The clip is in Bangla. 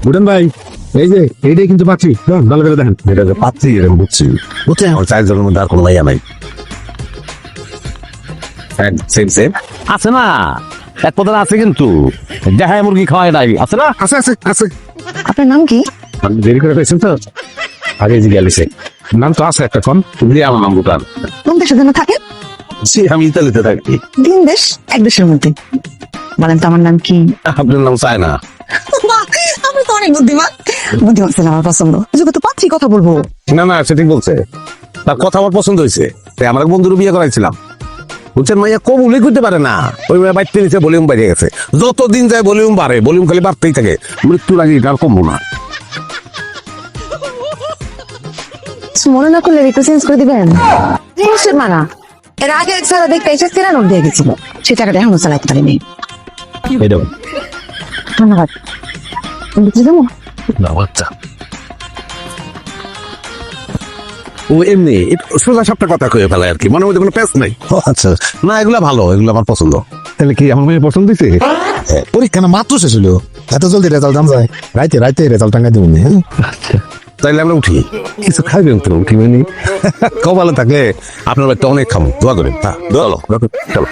বুঝেন ভাই, এই যে এইটাই কিন্তু পাচ্ছি, ভালো করে দেখেন। এটা যে পাচ্ছি এরকম বুঝছি, বুঝছে আমার চারজনের মধ্যে আর কোনো লাইয়া নাই। সেম সেম আছে না, এক পদের আছে কিন্তু দেখায় মুরগি খাওয়ায় নাই আছে না। আছে আছে আছে। আপনার নাম কি? আপনি দেরি করে পেয়েছেন তো, আগে যে গেলিছে নাম তো আছে একটা, কম দিয়ে আমার নাম ভুটান। কোন দেশের জন্য থাকেন? জি আমি ইতালিতে থাকি। তিন দেশ এক দেশের মধ্যে। বলেন তো আমার নাম কি? আপনার নাম চায় না। আমি তো অনেক বুদ্ধিমান। বুদ্ধিমান ছেলে আমার পছন্দ। যুগে তো পাচ্ছি কথা বলবো। না না সে ঠিক বলছে, তার কথা আমার পছন্দ হয়েছে, তাই আমার এক বন্ধুর বিয়ে করাইছিলাম। বুঝছেন মাইয়া কবুলই করতে পারে না, ওই মেয়ে বাইতে নিচে ভলিউম বেড়ে গেছে, যতদিন যায় ভলিউম বাড়ে, ভলিউম খালি বাড়তেই থাকে, মৃত্যুর আগে এটা আর কমবো না। মনে না করলে একটু চেঞ্জ করে দিবেন। জিনিসের মানা এর আগে এক সারা দেখতে এসে সেরা নোট দিয়ে গেছিল, সে টাকাটা এখনো চালাইতে পারিনি। এই দেখুন ধন্যবাদ। বুঝতে দেবো? না বাচ্চা ও এমনি সোজা সবটা কথা কয়ে ফেলে আর কি, মনের মধ্যে কোনো প্যাচ নাই। আচ্ছা না এগুলা ভালো, এগুলো আমার পছন্দ। তাহলে কি আমার মেয়ে পছন্দ হয়েছে? পরীক্ষা না মাত্র শেষ হলো, এত জলদি রেজাল্ট দাম যায়, রাইতে রাইতে রেজাল্ট টাঙ্গা দিব না। আচ্ছা, তাইলে আমরা উঠি, কিছু খাইবেন তো? উঠি মানে কপালে থাকলে আপনার একটা অনেক খামো, দোয়া করেন। হ্যাঁ চলো চলো।